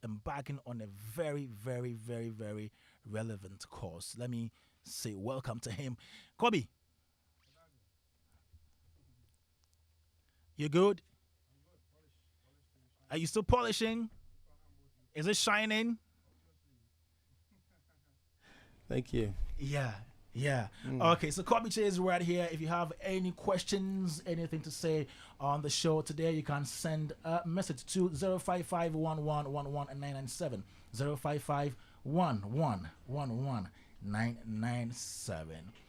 embarking on a very, very, very, very relevant course. Let me say welcome to him. Kobe, you good? Are you still polishing? Is it shining? Thank you. Yeah, yeah. Mm. Okay, so Kobe is right here. If you have any questions, anything to say on the show today, you can send a message to 055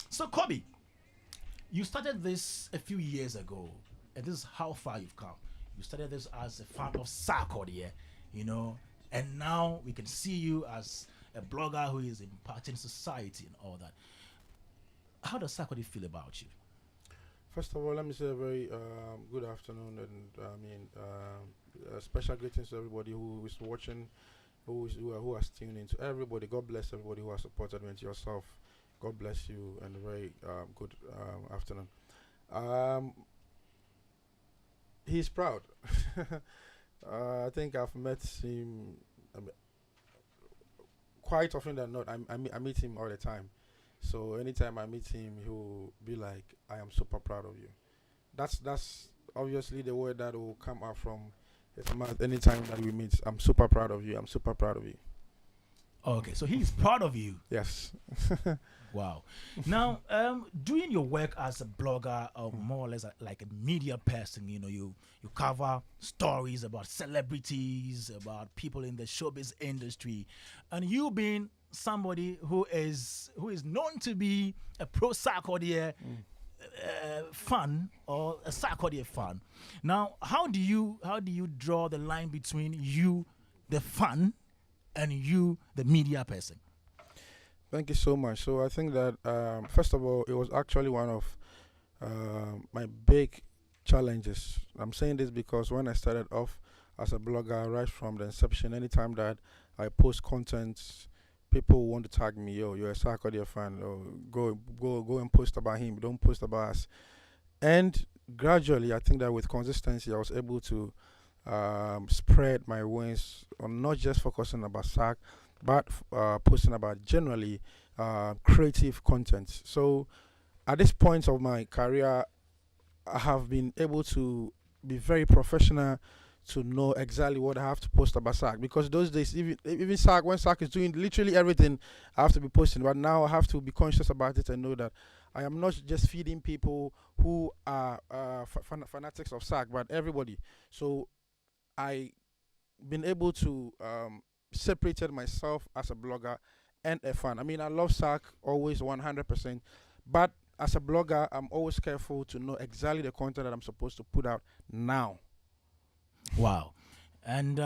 So, Kobe, you started this a few years ago, and this is how far you've come. You started this as a fan of Sarkodie, you know, and now we can see you as a blogger who is impacting society and all that. How does Sarkodie feel about you? First of all, let me say a very good afternoon, and special greetings to everybody who is watching, who has tuned in. To everybody, God bless everybody who has supported me. And to yourself, God bless you, and a very good afternoon. Um, he's proud. I think I've met him quite often than not. I meet him all the time. So anytime I meet him, he'll be like, "I am super proud of you." That's obviously the word that will come out from his mouth anytime that we meet. I'm super proud of you. I'm super proud of you. Okay, so he's proud of you. Yes. Wow. Now, doing your work as a blogger, or more or less like a media person, you cover stories about celebrities, about people in the showbiz industry, and you being somebody who is known to be a pro Sarkodie fan or a Sarkodie fan. Now, how do you draw the line between you, the fan, and you, the media person? Thank you so much. So I think that first of all, it was actually one of my big challenges. I'm saying this because when I started off as a blogger, right from the inception, anytime that I post content, people want to tag me, "Yo, you're a Sarkodie fan. Or go and post about him. Don't post about us." And gradually, I think that with consistency, I was able to spread my wings on not just focusing about SAC, but posting about generally creative content. So at this point of my career, I have been able to be very professional to know exactly what I have to post about SAC, because those days even SAC, when SAC is doing literally everything, I have to be posting. But now I have to be conscious about it and know that I am not just feeding people who are fanatics of SAC, but everybody. So I been able to separated myself as a blogger and a fan. I mean, I love SAC always 100%, but as a blogger, I'm always careful to know exactly the content that I'm supposed to put out now. Wow. And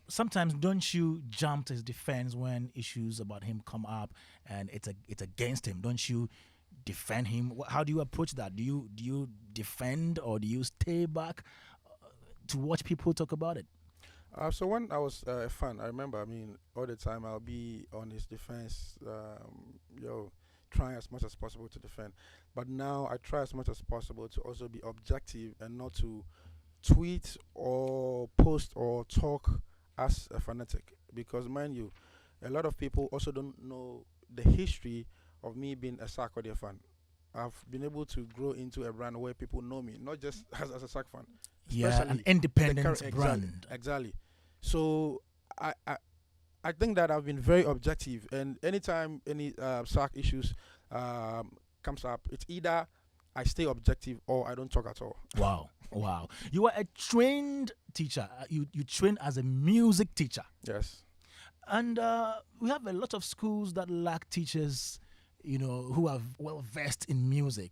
sometimes don't you jump to his defense when issues about him come up and it's against him? Don't you defend him? How do you approach that? Do you defend, or do you stay back to watch people talk about it? So when I was a fan, I remember, I mean, all the time I'll be on his defense, trying as much as possible to defend. But now I try as much as possible to also be objective and not to tweet or post or talk as a fanatic. Because, mind you, a lot of people also don't know the history of me being a Sarkodie fan. I've been able to grow into a brand where people know me, not just as a SAC fan. Yeah, an Especially independent exactly, brand. exactly. So I, I I think that I've been very objective, and anytime any SAC issues comes up, it's either I stay objective or I don't talk at all. Wow, wow. You are a trained teacher. You train as a music teacher. Yes. And we have a lot of schools that lack teachers, who are well versed in music.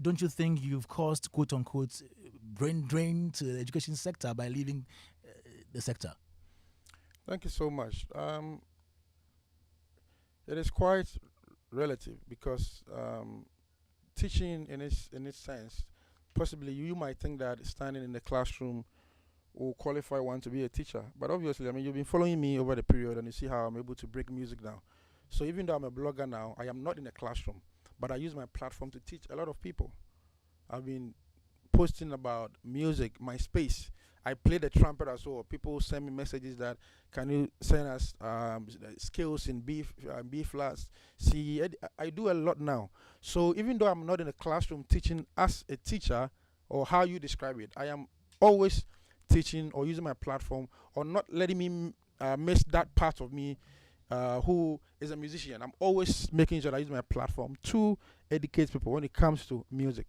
Don't you think you've caused, quote unquote, brain drain to the education sector by leaving the sector? Thank you so much. It is quite relative because teaching in its sense, possibly you might think that standing in the classroom will qualify one to be a teacher. But obviously, I mean, you've been following me over the period and you see how I'm able to break music down. So even though I'm a blogger now, I am not in a classroom, but I use my platform to teach a lot of people. I've been posting about music, my space. I play the trumpet as well. People send me messages that can you send us skills in B flats, C. I do a lot now. So even though I'm not in a classroom teaching as a teacher or how you describe it, I am always teaching or using my platform or not letting me miss that part of me who is a musician. I'm always making sure I use my platform to educate people when it comes to music.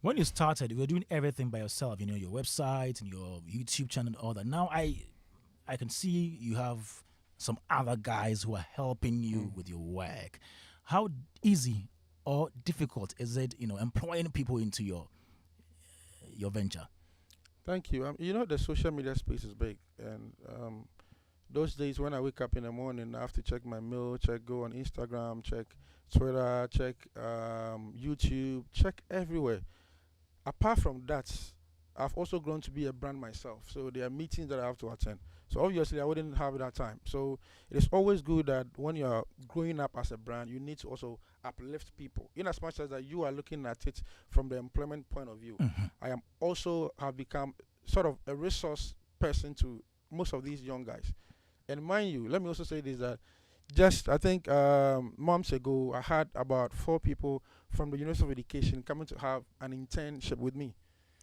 When you started, you were doing everything by yourself, your website and your YouTube channel and all that. Now I can see you have some other guys who are helping you with your work. How easy or difficult is it, employing people into your venture? Thank you. The social media space is big, and those days when I wake up in the morning, I have to check my mail, go on Instagram, check Twitter, check YouTube, check everywhere. Apart from that, I've also grown to be a brand myself. So there are meetings that I have to attend. So obviously I wouldn't have that time. So it is always good that when you're growing up as a brand, you need to also uplift people. In as much as that you are looking at it from the employment point of view, I am also have become sort of a resource person to most of these young guys. And mind you, let me also say this, that just I think months ago I had about 4 people from the University of Education coming to have an internship with me.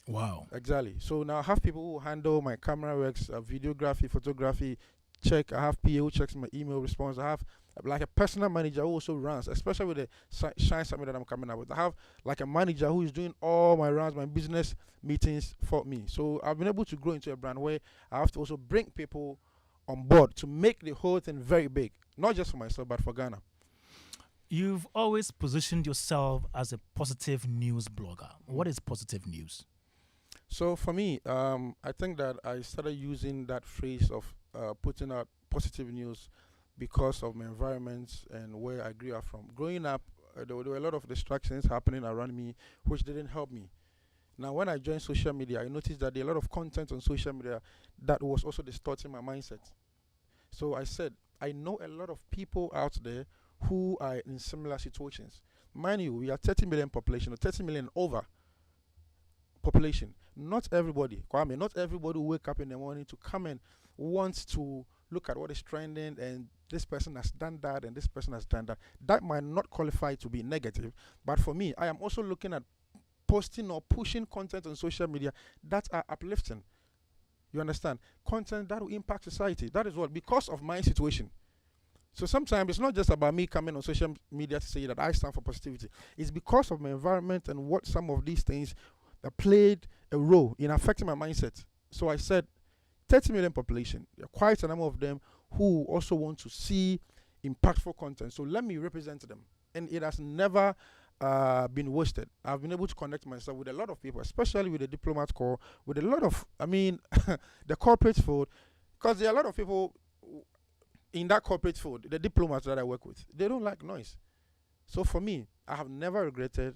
Wow. Exactly. So now I have people who handle my camera works, videography, photography, check. I have PA who checks my email response. I have like a personal manager who also runs, especially with the Shine Summit that I'm coming up with. I have like a manager who is doing all my rounds, my business meetings for me. So I've been able to grow into a brand where I have to also bring people on board to make the whole thing very big, not just for myself, but for Ghana. You've always positioned yourself as a positive news blogger. What is positive news? So for me, I think that I started using that phrase of putting out positive news because of my environment and where I grew up from. Growing up, there were a lot of distractions happening around me, which didn't help me. Now, when I joined social media, I noticed that there are a lot of content on social media that was also distorting my mindset. So I said, I know a lot of people out there who are in similar situations. Mind you, we are 30 million population, or 30 million over population. Not everybody, Kwame, not everybody will wake up in the morning to come and wants to look at what is trending and this person has done that and this person has done that. That might not qualify to be negative, but for me, I am also looking at posting or pushing content on social media that are uplifting. You understand? Content that will impact society. That is what, because of my situation. So sometimes it's not just about me coming on social media to say that I stand for positivity. It's because of my environment and what some of these things that played a role in affecting my mindset. So I said, 30 million population, there are quite a number of them who also want to see impactful content. So let me represent them. And it has never been wasted. I've been able to connect myself with a lot of people, especially with the diplomat corps, with a lot of, the corporate field, because there are a lot of people in that corporate field, the diplomats that I work with, they don't like noise. So for me, I have never regretted,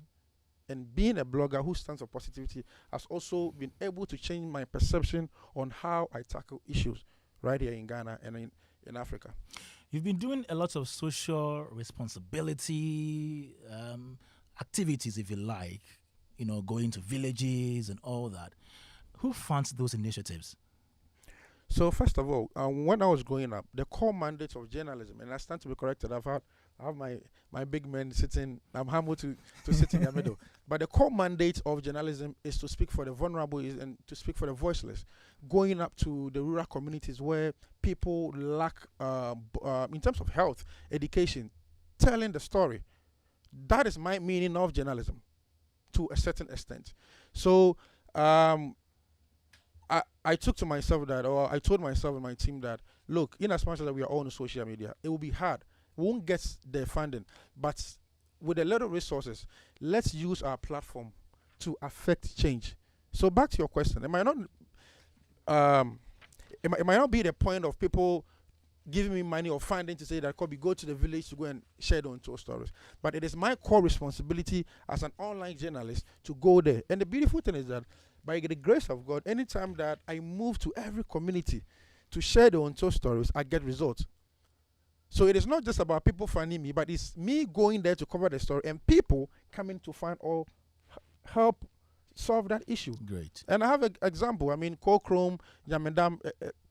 and being a blogger who stands for positivity has also been able to change my perception on how I tackle issues right here in Ghana and in Africa. You've been doing a lot of social responsibility activities, if you like, going to villages and all that. Who funds those initiatives? So first of all, when I was growing up, the core mandate of journalism, and I stand to be corrected, I have my big men sitting, I'm humble to sit in the middle. But the core mandate of journalism is to speak for the vulnerable and to speak for the voiceless, going up to the rural communities where people lack, in terms of health, education, telling the story. That is my meaning of journalism to a certain extent. So I took to myself that, or I told myself and my team that, look, in as much as we are all on social media, it will be hard. We won't get the funding, but with a lot of resources, let's use our platform to affect change. So back to your question, it might not be the point of people giving me money or funding to say that Kobe, go to the village to go and share the untold stories. But it is my core responsibility as an online journalist to go there. And the beautiful thing is that by the grace of God, anytime that I move to every community to share the untold stories, I get results. So it is not just about people finding me, but it's me going there to cover the story and people coming to find or help solve that issue. Great. And I have an example. I mean, Kokrom, Yamendam,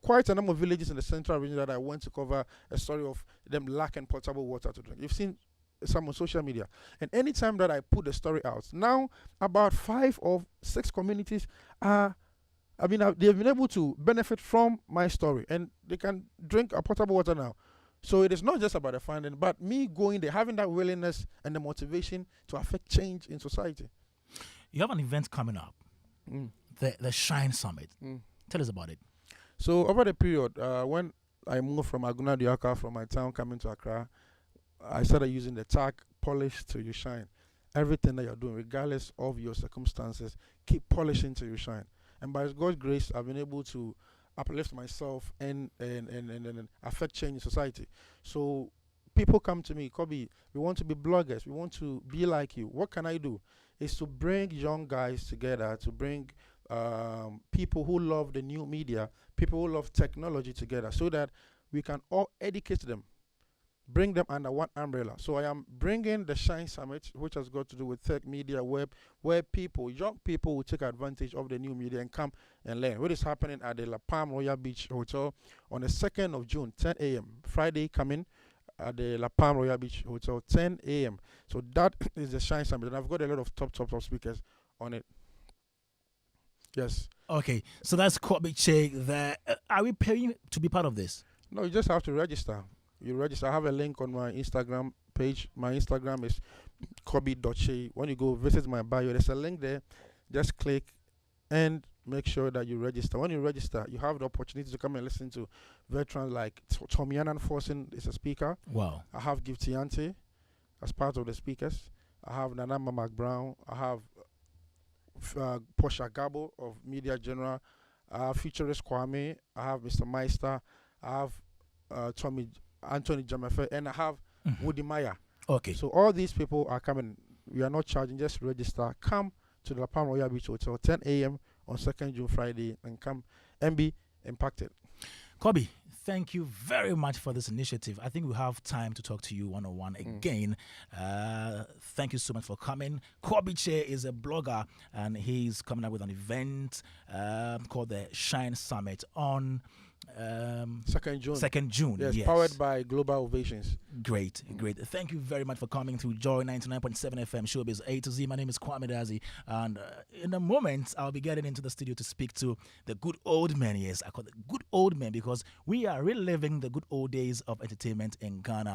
quite a number of villages in the central region that I went to cover a story of them lacking potable water to drink. You've seen some on social media. And anytime that I put the story out, now about 5 or 6 communities are, they've been able to benefit from my story and they can drink a potable water now. So it is not just about the funding, but me going there, having that willingness and the motivation to affect change in society. You have an event coming up, the Shine Summit. Tell us about it. So over the period, when I moved from Aguna Diaka, from my town coming to Accra, I started using the tag polish till you shine. Everything that you're doing, regardless of your circumstances, keep polishing till you shine. And by God's grace, I've been able to uplift myself and affect change in society. So people come to me, Kobe, we want to be bloggers, we want to be like you. What can I do? It's to bring young guys together, to bring people who love the new media, people who love technology together, so that we can all educate them, bring them under one umbrella. So I am bringing the Shine Summit, which has got to do with tech, media, web, where young people will take advantage of the new media and come and learn. What is happening at the La Palm Royal Beach Hotel on the 2nd of June, 10 a.m. Friday coming at the La Palm Royal Beach Hotel, 10 a.m. So that is the Shine Summit. And I've got a lot of top speakers on it. Yes. Okay, so that's Kwame there. Are we paying to be part of this? No, you just have to register. You register. I have a link on my Instagram page. My Instagram is kobe.shea. When you go visit my bio, there's a link there. Just click and make sure that you register. When you register, you have the opportunity to come and listen to veterans like Tommy Annan Forsen is a speaker. Wow. I have Gifty Ante as part of the speakers. I have Nanama McBrown. I have Portia Gabo of Media General. I have Futurist Kwame. I have Mr. Meister. I have Anthony Jamefe, and I have Woody Maya. Okay. So all these people are coming. We are not charging, just register. Come to the La Palm Royal Beach Hotel, 10 a.m. on 2nd June, Friday, and come and be impacted. Kobe, thank you very much for this initiative. I think we have time to talk to you one-on-one again. Thank you so much for coming. Kobe Che is a blogger, and he's coming up with an event called the Shine Summit on 2nd June. 2nd June. Yes, powered by Global Ovations. Great. Thank you very much for coming through Joy 99.7 FM Showbiz A to Z. My name is Kwame Dadzie, and in a moment I'll be getting into the studio to speak to the good old men. Yes, I call it good old men because we are reliving the good old days of entertainment in Ghana.